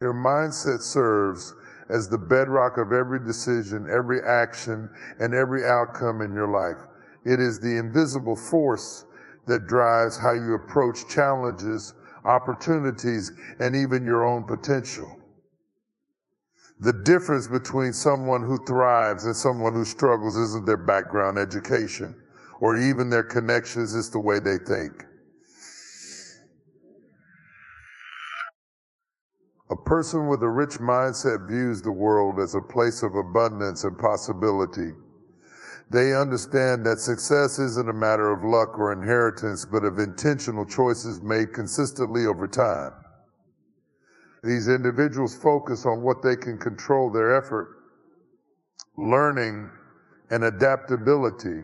Your mindset serves as the bedrock of every decision, every action, and every outcome in your life. It is the invisible force that drives how you approach challenges, opportunities, and even your own potential. The difference between someone who thrives and someone who struggles isn't their background education or even their connections, it's the way they think. A person with a rich mindset views the world as a place of abundance and possibility. They understand that success isn't a matter of luck or inheritance, but of intentional choices made consistently over time. These individuals focus on what they can control: their effort, learning, and adaptability,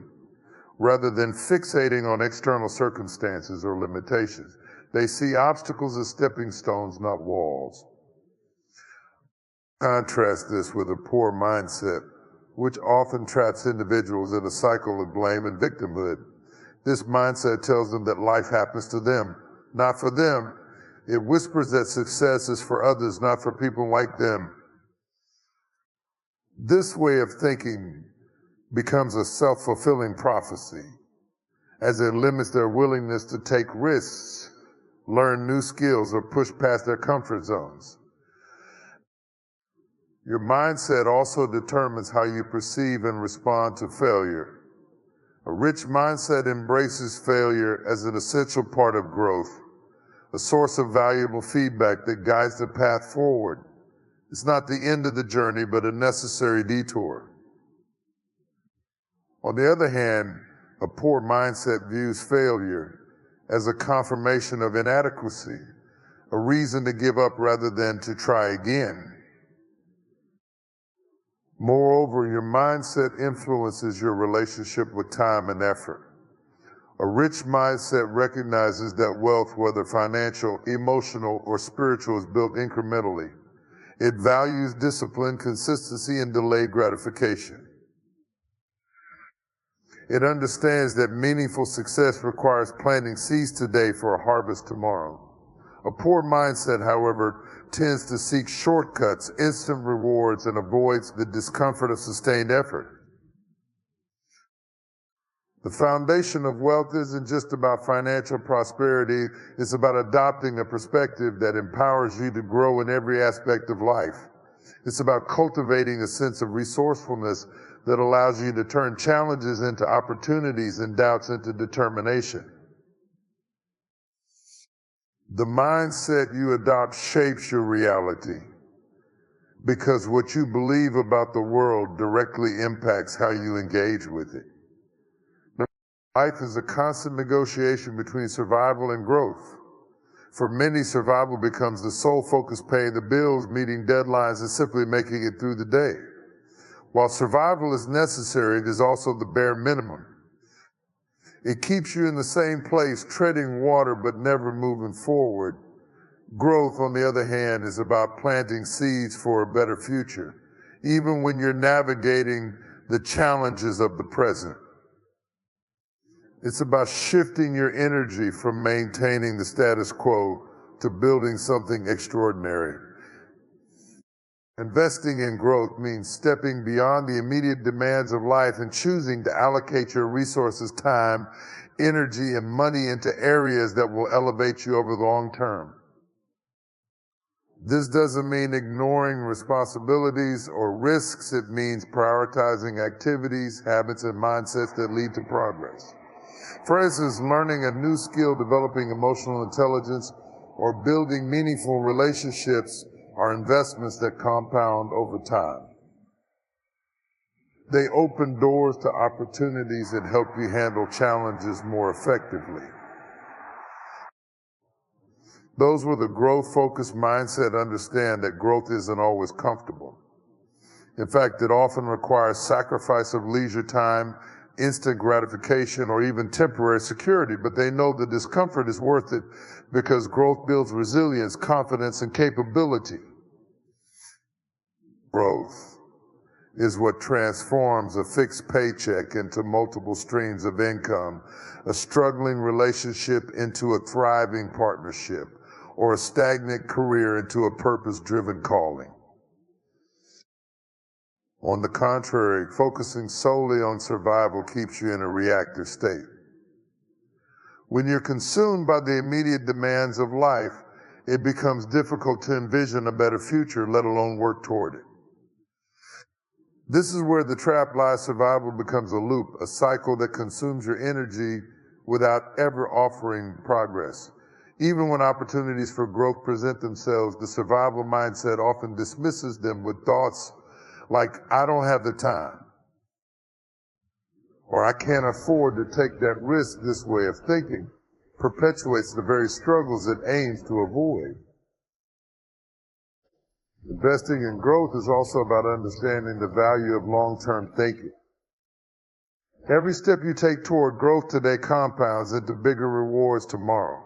rather than fixating on external circumstances or limitations. They see obstacles as stepping stones, not walls. Contrast this with a poor mindset, which often traps individuals in a cycle of blame and victimhood. This mindset tells them that life happens to them, not for them. It whispers that success is for others, not for people like them. This way of thinking becomes a self-fulfilling prophecy, as it limits their willingness to take risks, learn new skills, or push past their comfort zones. Your mindset also determines how you perceive and respond to failure. A rich mindset embraces failure as an essential part of growth, a source of valuable feedback that guides the path forward. It's not the end of the journey, but a necessary detour. On the other hand, a poor mindset views failure as a confirmation of inadequacy, a reason to give up rather than to try again. Moreover, your mindset influences your relationship with time and effort. A rich mindset recognizes that wealth, whether financial, emotional, or spiritual, is built incrementally. It values discipline, consistency, and delayed gratification. It understands that meaningful success requires planting seeds today for a harvest tomorrow. A poor mindset, however, tends to seek shortcuts, instant rewards, and avoids the discomfort of sustained effort. The foundation of wealth isn't just about financial prosperity, it's about adopting a perspective that empowers you to grow in every aspect of life. It's about cultivating a sense of resourcefulness that allows you to turn challenges into opportunities and doubts into determination. The mindset you adopt shapes your reality, because what you believe about the world directly impacts how you engage with it. Life is a constant negotiation between survival and growth. For many, survival becomes the sole focus, paying the bills, meeting deadlines, and simply making it through the day. While survival is necessary, it is also the bare minimum. It keeps you in the same place, treading water but never moving forward. Growth, on the other hand, is about planting seeds for a better future, even when you're navigating the challenges of the present. It's about shifting your energy from maintaining the status quo to building something extraordinary. Investing in growth means stepping beyond the immediate demands of life and choosing to allocate your resources, time, energy, and money into areas that will elevate you over the long term. This doesn't mean ignoring responsibilities or risks. It means prioritizing activities, habits, and mindsets that lead to progress. For instance, learning a new skill, developing emotional intelligence, or building meaningful relationships are investments that compound over time. They open doors to opportunities and help you handle challenges more effectively. Those with a growth-focused mindset understand that growth isn't always comfortable. In fact, it often requires sacrifice of leisure time, instant gratification, or even temporary security, but they know the discomfort is worth it because growth builds resilience, confidence, and capability. Growth is what transforms a fixed paycheck into multiple streams of income, a struggling relationship into a thriving partnership, or a stagnant career into a purpose-driven calling. On the contrary, focusing solely on survival keeps you in a reactive state. When you're consumed by the immediate demands of life, it becomes difficult to envision a better future, let alone work toward it. This is where the trap lies. Survival becomes a loop, a cycle that consumes your energy without ever offering progress. Even when opportunities for growth present themselves, the survival mindset often dismisses them with thoughts like, I don't have the time, or I can't afford to take that risk. This way of thinking perpetuates the very struggles it aims to avoid. Investing in growth is also about understanding the value of long-term thinking. Every step you take toward growth today compounds into bigger rewards tomorrow.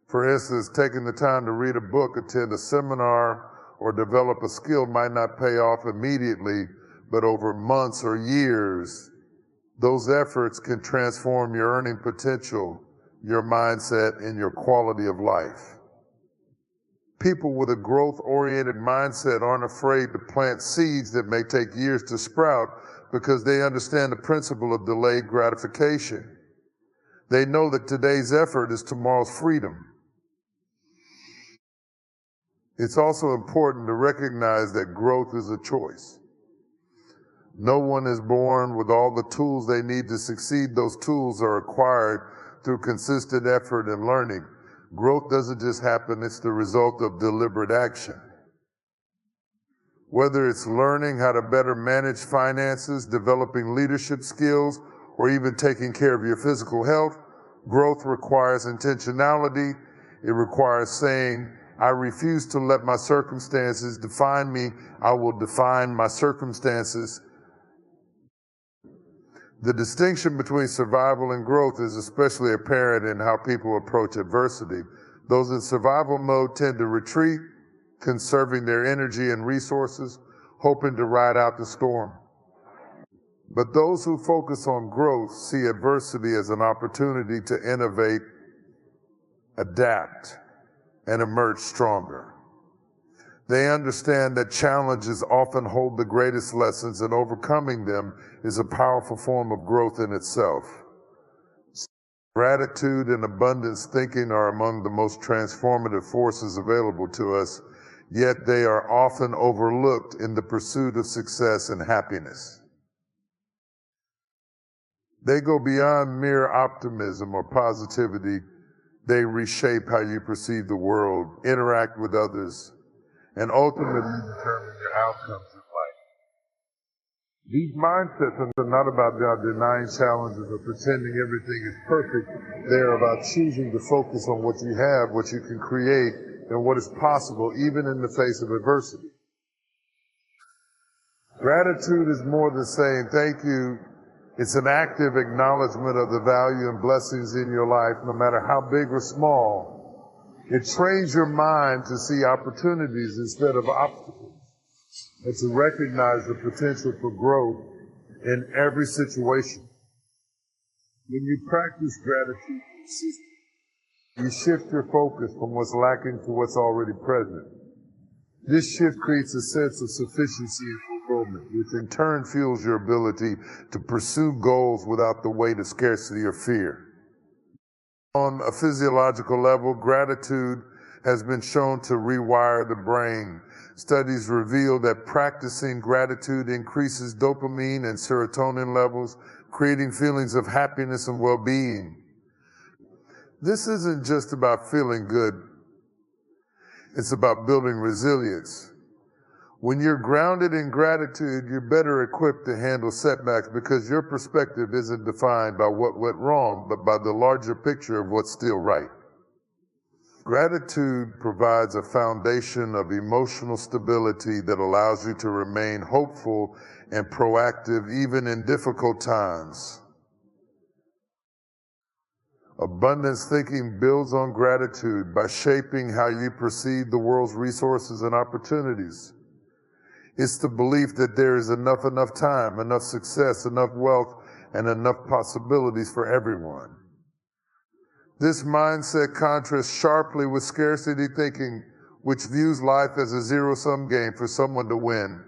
For instance, taking the time to read a book, attend a seminar, or develop a skill might not pay off immediately, but over months or years, those efforts can transform your earning potential, your mindset, and your quality of life. People with a growth-oriented mindset aren't afraid to plant seeds that may take years to sprout because they understand the principle of delayed gratification. They know that today's effort is tomorrow's freedom. It's also important to recognize that growth is a choice. No one is born with all the tools they need to succeed. Those tools are acquired through consistent effort and learning. Growth doesn't just happen, it's the result of deliberate action. Whether it's learning how to better manage finances, developing leadership skills, or even taking care of your physical health, growth requires intentionality. It requires saying, I refuse to let my circumstances define me. I will define my circumstances. The distinction between survival and growth is especially apparent in how people approach adversity. Those in survival mode tend to retreat, conserving their energy and resources, hoping to ride out the storm. But those who focus on growth see adversity as an opportunity to innovate, adapt, and emerge stronger. They understand that challenges often hold the greatest lessons, and overcoming them is a powerful form of growth in itself. Gratitude and abundance thinking are among the most transformative forces available to us, yet they are often overlooked in the pursuit of success and happiness. They go beyond mere optimism or positivity. They reshape how you perceive the world, interact with others, and ultimately determine your outcomes in life. These mindsets are not about denying challenges or pretending everything is perfect. They're about choosing to focus on what you have, what you can create, and what is possible even in the face of adversity. Gratitude is more than saying thank you. It's an active acknowledgement of the value and blessings in your life, no matter how big or small. It trains your mind to see opportunities instead of obstacles, and to recognize the potential for growth in every situation. When you practice gratitude consistently, you shift your focus from what's lacking to what's already present. This shift creates a sense of sufficiency and fulfillment, which in turn fuels your ability to pursue goals without the weight of scarcity or fear. On a physiological level, gratitude has been shown to rewire the brain. Studies reveal that practicing gratitude increases dopamine and serotonin levels, creating feelings of happiness and well-being. This isn't just about feeling good. It's about building resilience. When you're grounded in gratitude, you're better equipped to handle setbacks because your perspective isn't defined by what went wrong, but by the larger picture of what's still right. Gratitude provides a foundation of emotional stability that allows you to remain hopeful and proactive even in difficult times. Abundance thinking builds on gratitude by shaping how you perceive the world's resources and opportunities. It's the belief that there is enough time, enough success, enough wealth, and enough possibilities for everyone. This mindset contrasts sharply with scarcity thinking, which views life as a zero-sum game. For someone to win,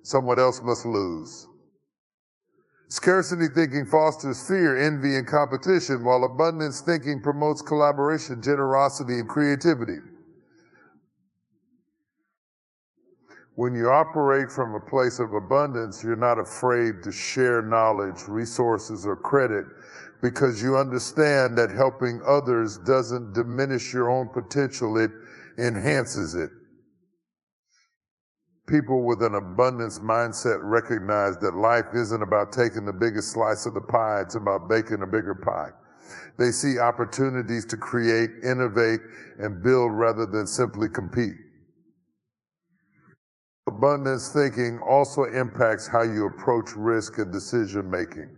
someone else must lose. Scarcity thinking fosters fear, envy, and competition, while abundance thinking promotes collaboration, generosity, and creativity. When you operate from a place of abundance, you're not afraid to share knowledge, resources, or credit because you understand that helping others doesn't diminish your own potential, it enhances it. People with an abundance mindset recognize that life isn't about taking the biggest slice of the pie, it's about baking a bigger pie. They see opportunities to create, innovate, and build rather than simply compete. Abundance thinking also impacts how you approach risk and decision making.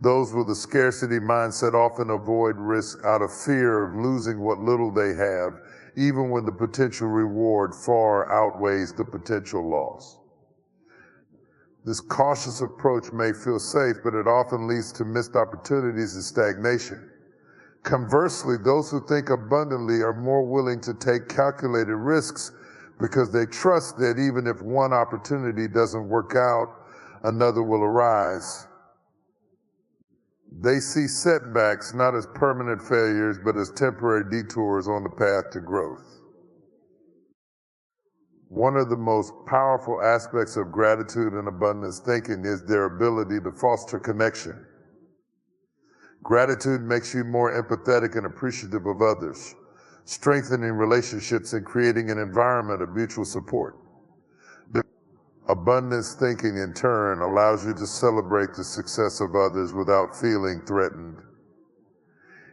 Those with a scarcity mindset often avoid risk out of fear of losing what little they have, even when the potential reward far outweighs the potential loss. This cautious approach may feel safe, but it often leads to missed opportunities and stagnation. Conversely, those who think abundantly are more willing to take calculated risks because they trust that even if one opportunity doesn't work out, another will arise. They see setbacks not as permanent failures, but as temporary detours on the path to growth. One of the most powerful aspects of gratitude and abundance thinking is their ability to foster connection. Gratitude makes you more empathetic and appreciative of others, strengthening relationships and creating an environment of mutual support. Abundance thinking, in turn, allows you to celebrate the success of others without feeling threatened.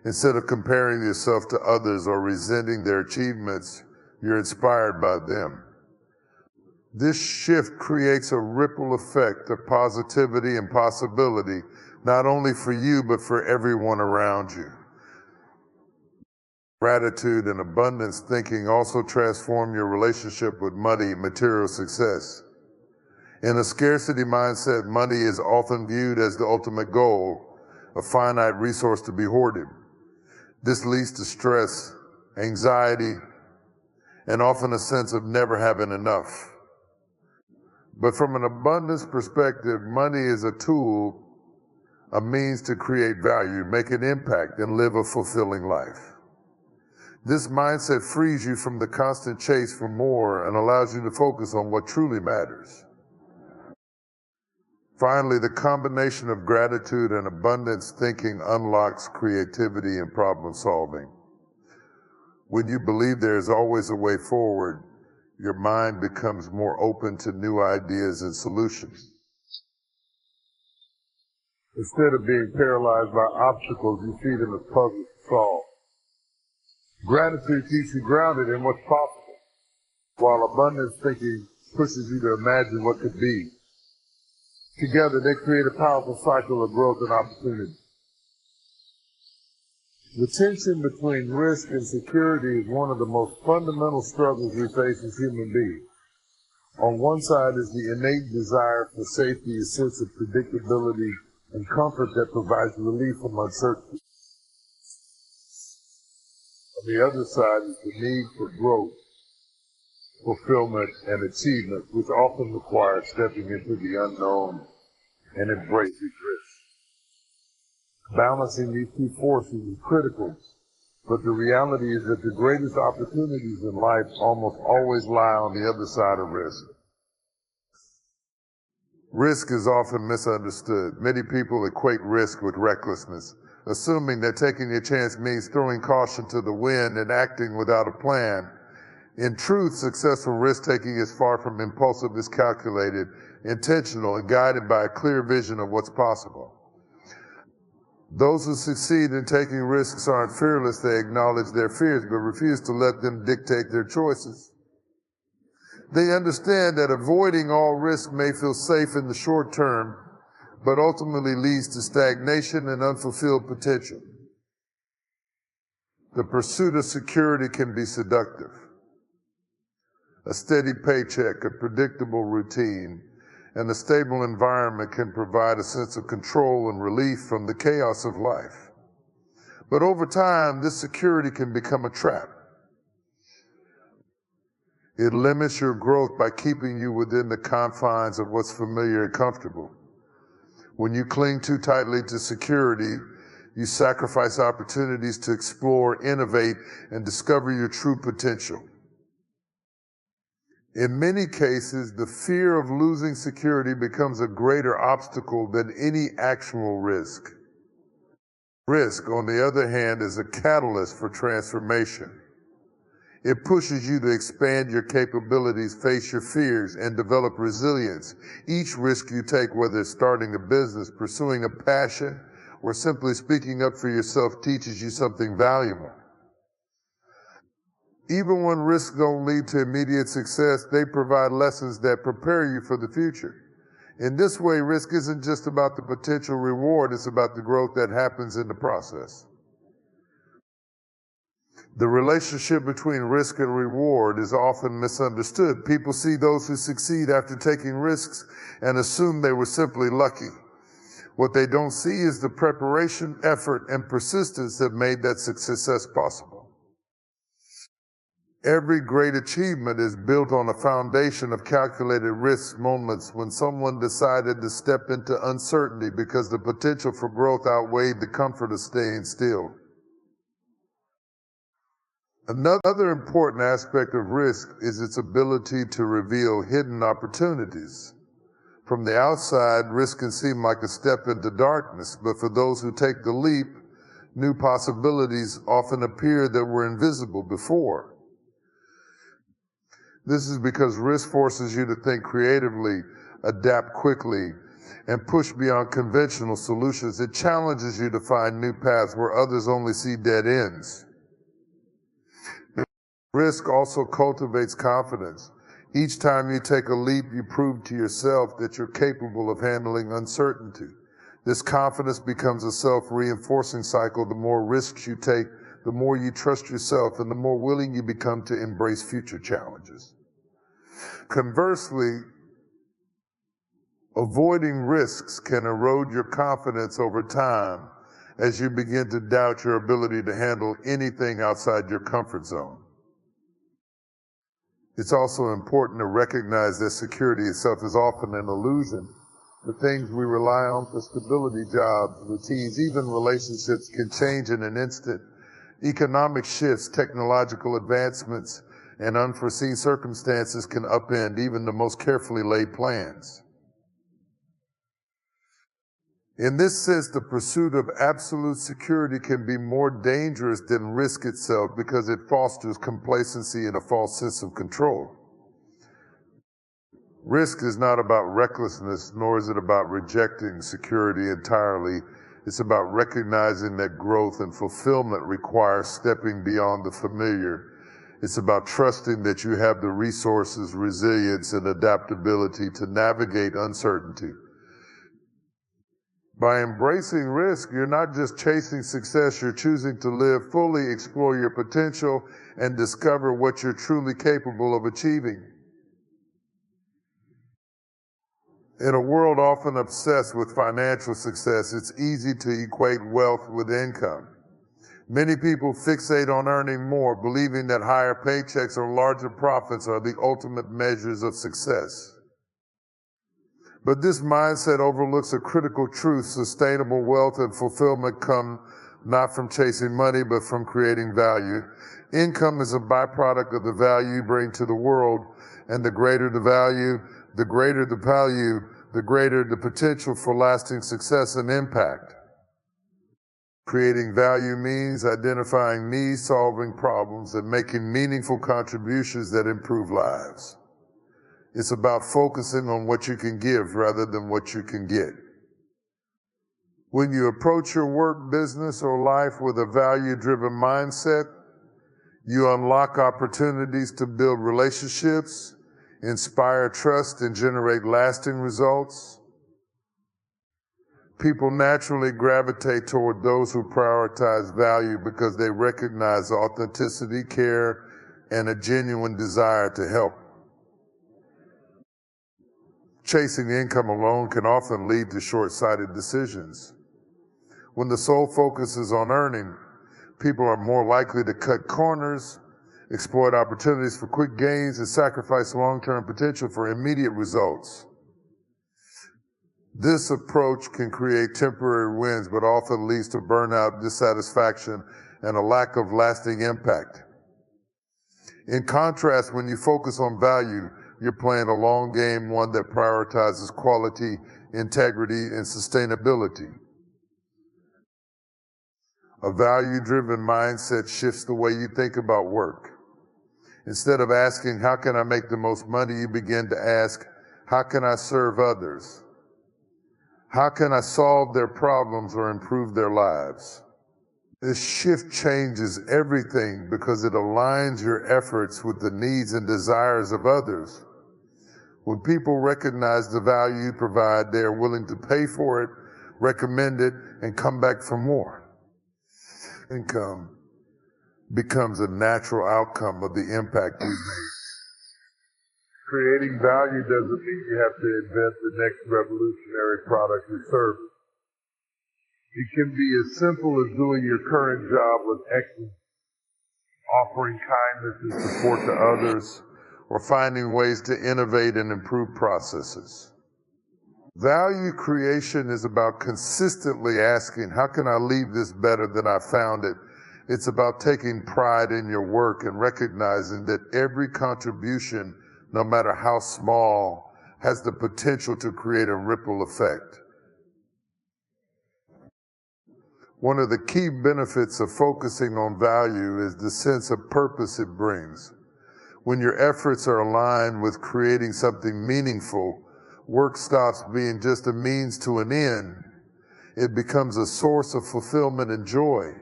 Instead of comparing yourself to others or resenting their achievements, you're inspired by them. This shift creates a ripple effect of positivity and possibility, not only for you, but for everyone around you. Gratitude and abundance thinking also transform your relationship with money and material success. In a scarcity mindset, money is often viewed as the ultimate goal, a finite resource to be hoarded. This leads to stress, anxiety, and often a sense of never having enough. But from an abundance perspective, money is a tool, a means to create value, make an impact, and live a fulfilling life. This mindset frees you from the constant chase for more and allows you to focus on what truly matters. Finally, the combination of gratitude and abundance thinking unlocks creativity and problem solving. When you believe there is always a way forward, your mind becomes more open to new ideas and solutions. Instead of being paralyzed by obstacles, you see them as puzzles to solve. Gratitude keeps you grounded in what's possible, while abundance thinking pushes you to imagine what could be. Together, they create a powerful cycle of growth and opportunity. The tension between risk and security is one of the most fundamental struggles we face as human beings. On one side is the innate desire for safety, a sense of predictability, and comfort that provides relief from uncertainty. On the other side is the need for growth, fulfillment, and achievement, which often requires stepping into the unknown and embracing risk. Balancing these two forces is critical, but the reality is that the greatest opportunities in life almost always lie on the other side of risk. Risk is often misunderstood. Many people equate risk with recklessness, assuming that taking a chance means throwing caution to the wind and acting without a plan. In truth, successful risk-taking is far from impulsive. It's calculated, intentional, and guided by a clear vision of what's possible. Those who succeed in taking risks aren't fearless. They acknowledge their fears, but refuse to let them dictate their choices. They understand that avoiding all risk may feel safe in the short term, but ultimately leads to stagnation and unfulfilled potential. The pursuit of security can be seductive. A steady paycheck, a predictable routine, and a stable environment can provide a sense of control and relief from the chaos of life. But over time, this security can become a trap. It limits your growth by keeping you within the confines of what's familiar and comfortable. When you cling too tightly to security, you sacrifice opportunities to explore, innovate, and discover your true potential. In many cases, the fear of losing security becomes a greater obstacle than any actual risk. Risk, on the other hand, is a catalyst for transformation. It pushes you to expand your capabilities, face your fears, and develop resilience. Each risk you take, whether it's starting a business, pursuing a passion, or simply speaking up for yourself, teaches you something valuable. Even when risks don't lead to immediate success, they provide lessons that prepare you for the future. In this way, risk isn't just about the potential reward, it's about the growth that happens in the process. The relationship between risk and reward is often misunderstood. People see those who succeed after taking risks and assume they were simply lucky. What they don't see is the preparation, effort, and persistence that made that success possible. Every great achievement is built on a foundation of calculated risk moments when someone decided to step into uncertainty because the potential for growth outweighed the comfort of staying still. Another important aspect of risk is its ability to reveal hidden opportunities. From the outside, risk can seem like a step into darkness, but for those who take the leap, new possibilities often appear that were invisible before. This is because risk forces you to think creatively, adapt quickly, and push beyond conventional solutions. It challenges you to find new paths where others only see dead ends. Risk also cultivates confidence. Each time you take a leap, you prove to yourself that you're capable of handling uncertainty. This confidence becomes a self-reinforcing cycle. The more risks you take, the more you trust yourself, and the more willing you become to embrace future challenges. Conversely, avoiding risks can erode your confidence over time as you begin to doubt your ability to handle anything outside your comfort zone. It's also important to recognize that security itself is often an illusion. The things we rely on for stability, jobs, routines, even relationships can change in an instant. Economic shifts, technological advancements, and unforeseen circumstances can upend even the most carefully laid plans. In this sense, the pursuit of absolute security can be more dangerous than risk itself because it fosters complacency and a false sense of control. Risk is not about recklessness, nor is it about rejecting security entirely. It's about recognizing that growth and fulfillment require stepping beyond the familiar. It's about trusting that you have the resources, resilience, and adaptability to navigate uncertainty. By embracing risk, you're not just chasing success, you're choosing to live fully, explore your potential, and discover what you're truly capable of achieving. In a world often obsessed with financial success, it's easy to equate wealth with income. Many people fixate on earning more, believing that higher paychecks or larger profits are the ultimate measures of success. But this mindset overlooks a critical truth. Sustainable wealth and fulfillment come not from chasing money, but from creating value. Income is a byproduct of the value you bring to the world, and the greater the value, the greater the potential for lasting success and impact. Creating value means identifying needs, solving problems, and making meaningful contributions that improve lives. It's about focusing on what you can give rather than what you can get. When you approach your work, business, or life with a value-driven mindset, you unlock opportunities to build relationships, inspire trust, and generate lasting results. People naturally gravitate toward those who prioritize value because they recognize authenticity, care, and a genuine desire to help. Chasing income alone can often lead to short-sighted decisions. When the sole focus is on earning, People are more likely to cut corners, exploit opportunities for quick gains, and sacrifice long-term potential for immediate results. This approach can create temporary wins, but often leads to burnout, dissatisfaction, and a lack of lasting impact. In contrast, when you focus on value, you're playing a long game, one that prioritizes quality, integrity, and sustainability. A value-driven mindset shifts the way you think about work. Instead of asking, how can I make the most money, you begin to ask, how can I serve others? How can I solve their problems or improve their lives? This shift changes everything because it aligns your efforts with the needs and desires of others. When people recognize the value you provide, they are willing to pay for it, recommend it, and come back for more. Income becomes a natural outcome of the impact you make. Creating value doesn't mean you have to invent the next revolutionary product or service. It can be as simple as doing your current job with excellence, offering kindness and support to others, or finding ways to innovate and improve processes. Value creation is about consistently asking, how can I leave this better than I found it? It's about taking pride in your work and recognizing that every contribution, no matter how small, has the potential to create a ripple effect. One of the key benefits of focusing on value is the sense of purpose it brings. When your efforts are aligned with creating something meaningful, work stops being just a means to an end. It becomes a source of fulfillment and joy.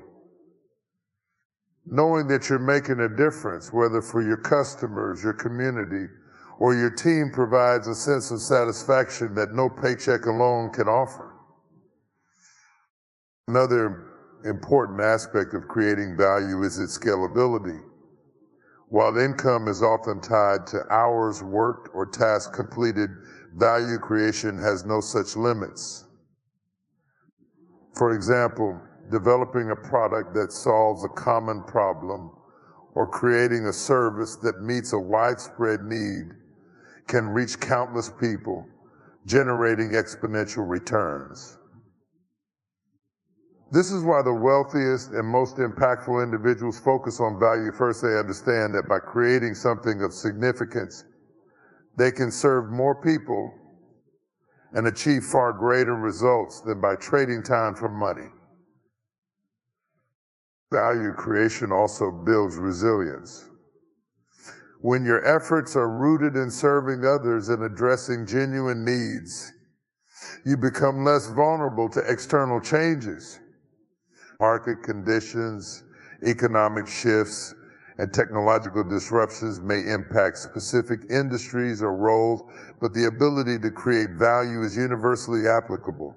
Knowing that you're making a difference, whether for your customers, your community, or your team, provides a sense of satisfaction that no paycheck alone can offer. Another important aspect of creating value is its scalability. While income is often tied to hours worked or tasks completed, value creation has no such limits. For example, developing a product that solves a common problem or creating a service that meets a widespread need can reach countless people, generating exponential returns. This is why the wealthiest and most impactful individuals focus on value. First, they understand that by creating something of significance, they can serve more people and achieve far greater results than by trading time for money. Value creation also builds resilience. When your efforts are rooted in serving others and addressing genuine needs, you become less vulnerable to external changes. Market conditions, economic shifts, and technological disruptions may impact specific industries or roles, but the ability to create value is universally applicable.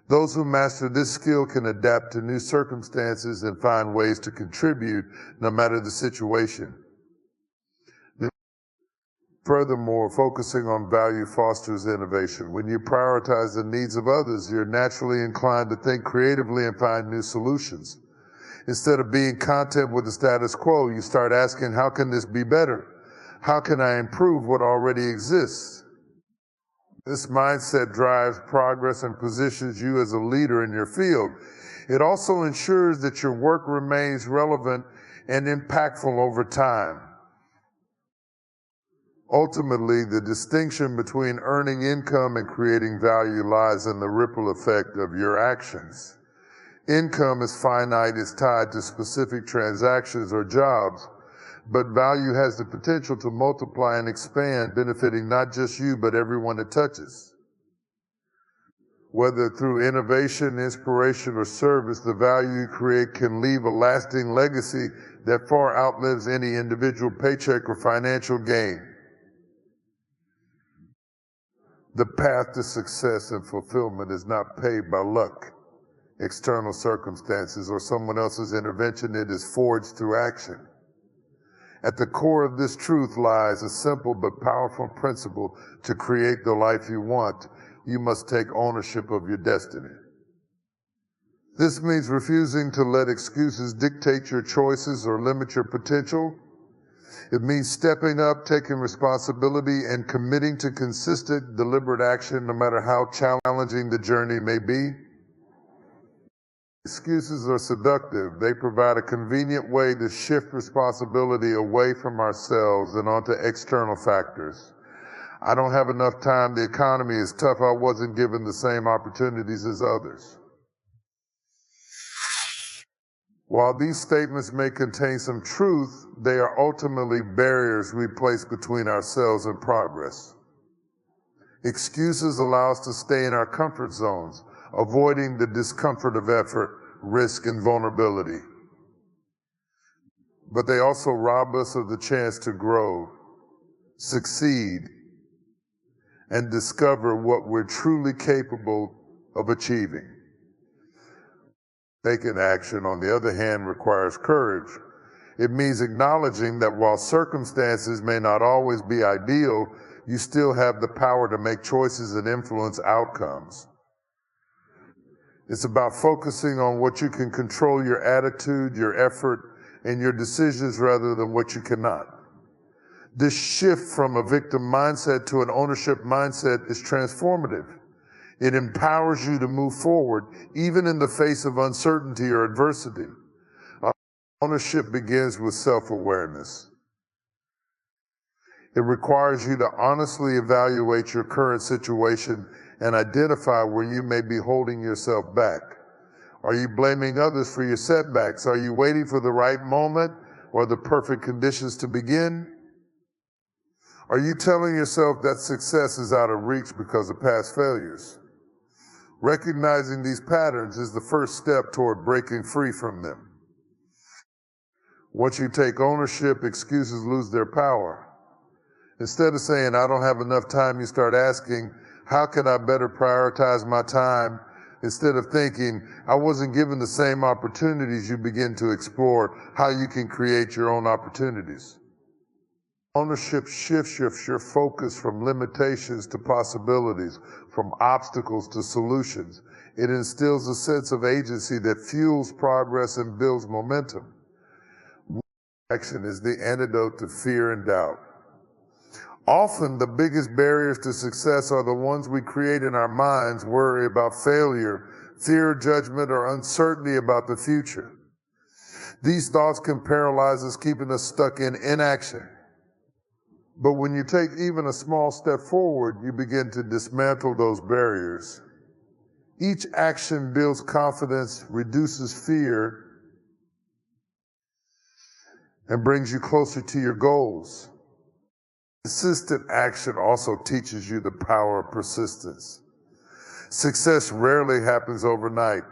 Those who master this skill can adapt to new circumstances and find ways to contribute no matter the situation. Furthermore, focusing on value fosters innovation. When you prioritize the needs of others, you're naturally inclined to think creatively and find new solutions. Instead of being content with the status quo, you start asking, how can this be better? How can I improve what already exists? This mindset drives progress and positions you as a leader in your field. It also ensures that your work remains relevant and impactful over time. Ultimately, the distinction between earning income and creating value lies in the ripple effect of your actions. Income is finite, it's tied to specific transactions or jobs, but value has the potential to multiply and expand, benefiting not just you, but everyone it touches. Whether through innovation, inspiration, or service, the value you create can leave a lasting legacy that far outlives any individual paycheck or financial gain. The path to success and fulfillment is not paved by luck, external circumstances, or someone else's intervention. It is forged through action. At the core of this truth lies a simple but powerful principle. To create the life you want, you must take ownership of your destiny. This means refusing to let excuses dictate your choices or limit your potential. It means stepping up, taking responsibility, and committing to consistent, deliberate action no matter how challenging the journey may be. Excuses are seductive. They provide a convenient way to shift responsibility away from ourselves and onto external factors. I don't have enough time, the economy is tough, I wasn't given the same opportunities as others. While these statements may contain some truth, they are ultimately barriers we place between ourselves and progress. Excuses allow us to stay in our comfort zones, avoiding the discomfort of effort, risk, and vulnerability. But they also rob us of the chance to grow, succeed, and discover what we're truly capable of achieving. Taking action, on the other hand, requires courage. It means acknowledging that while circumstances may not always be ideal, you still have the power to make choices and influence outcomes. It's about focusing on what you can control, your attitude, your effort, and your decisions rather than what you cannot. This shift from a victim mindset to an ownership mindset is transformative. It empowers you to move forward, even in the face of uncertainty or adversity. Ownership begins with self-awareness. It requires you to honestly evaluate your current situation and identify where you may be holding yourself back. Are you blaming others for your setbacks? Are you waiting for the right moment or the perfect conditions to begin? Are you telling yourself that success is out of reach because of past failures? Recognizing these patterns is the first step toward breaking free from them. Once you take ownership, excuses lose their power. Instead of saying, I don't have enough time, you start asking, how can I better prioritize my time? Instead of thinking, I wasn't given the same opportunities, you begin to explore how you can create your own opportunities. Ownership shifts your focus from limitations to possibilities, from obstacles to solutions. It instills a sense of agency that fuels progress and builds momentum. Action is the antidote to fear and doubt. Often the biggest barriers to success are the ones we create in our minds: worry about failure, fear of judgment, or uncertainty about the future. These thoughts can paralyze us, keeping us stuck in inaction. But when you take even a small step forward, you begin to dismantle those barriers. Each action builds confidence, reduces fear, and brings you closer to your goals. Consistent action also teaches you the power of persistence. Success rarely happens overnight,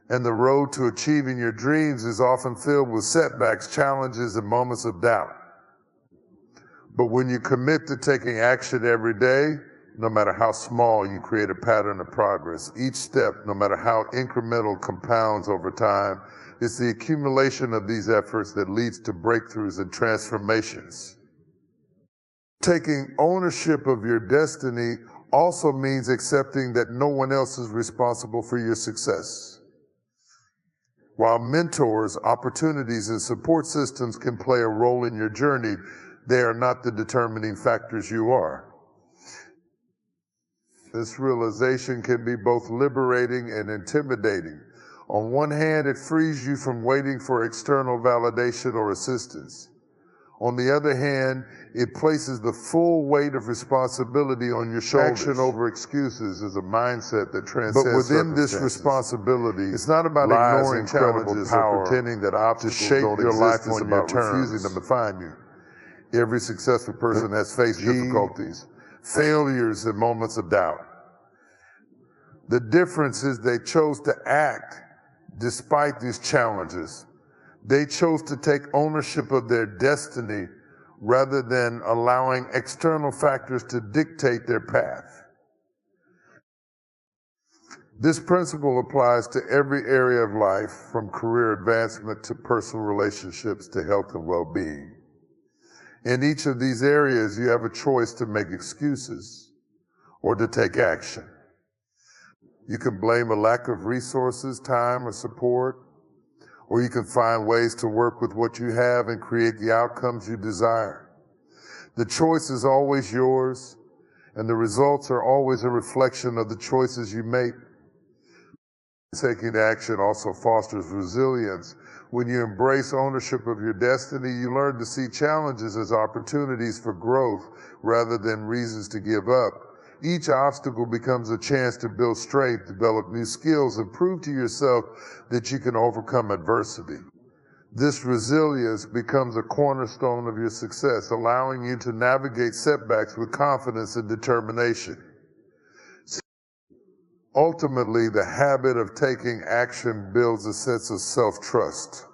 and the road to achieving your dreams is often filled with setbacks, challenges, and moments of doubt. But when you commit to taking action every day, no matter how small, you create a pattern of progress. Each step, no matter how incremental, compounds over time. It's the accumulation of these efforts that leads to breakthroughs and transformations. Taking ownership of your destiny also means accepting that no one else is responsible for your success. While mentors, opportunities, and support systems can play a role in your journey, they are not the determining factors you are. This realization can be both liberating and intimidating. On one hand, it frees you from waiting for external validation or assistance. On the other hand, it places the full weight of responsibility on your shoulders. Action over excuses is a mindset that transcends. But within this responsibility, it's not about ignoring challenges or pretending that obstacles to shape your life on your terms. Refusing to define you. Every successful person has faced difficulties, failures, and moments of doubt. The difference is they chose to act despite these challenges. They chose to take ownership of their destiny rather than allowing external factors to dictate their path. This principle applies to every area of life, from career advancement to personal relationships to health and well-being. In each of these areas, you have a choice to make excuses or to take action. You can blame a lack of resources, time, or support, or you can find ways to work with what you have and create the outcomes you desire. The choice is always yours, and the results are always a reflection of the choices you make. Taking action also fosters resilience. When you embrace ownership of your destiny, you learn to see challenges as opportunities for growth rather than reasons to give up. Each obstacle becomes a chance to build strength, develop new skills, and prove to yourself that you can overcome adversity. This resilience becomes a cornerstone of your success, allowing you to navigate setbacks with confidence and determination. Ultimately, the habit of taking action builds a sense of self-trust.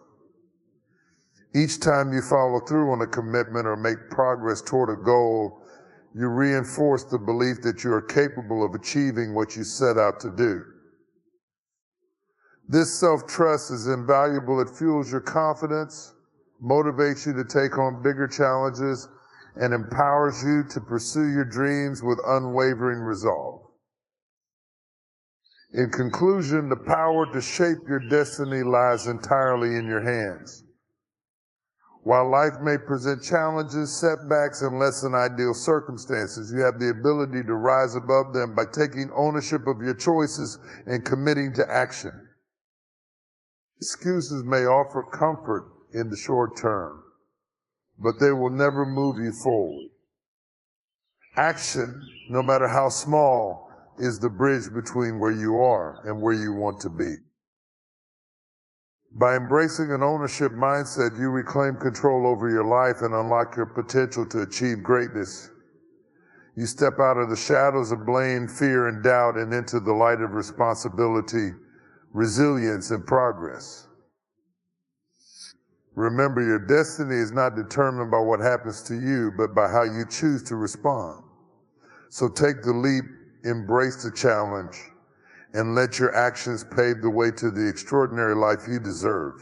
Each time you follow through on a commitment or make progress toward a goal, you reinforce the belief that you are capable of achieving what you set out to do. This self-trust is invaluable. It fuels your confidence, motivates you to take on bigger challenges, and empowers you to pursue your dreams with unwavering resolve. In conclusion, the power to shape your destiny lies entirely in your hands. While life may present challenges, setbacks, and less than ideal circumstances, you have the ability to rise above them by taking ownership of your choices and committing to action. Excuses may offer comfort in the short term, but they will never move you forward. Action, no matter how small, is the bridge between where you are and where you want to be. By embracing an ownership mindset, you reclaim control over your life and unlock your potential to achieve greatness. You step out of the shadows of blame, fear, and doubt and into the light of responsibility, resilience, and progress. Remember, your destiny is not determined by what happens to you, but by how you choose to respond. So take the leap, embrace the challenge, and let your actions pave the way to the extraordinary life you deserve.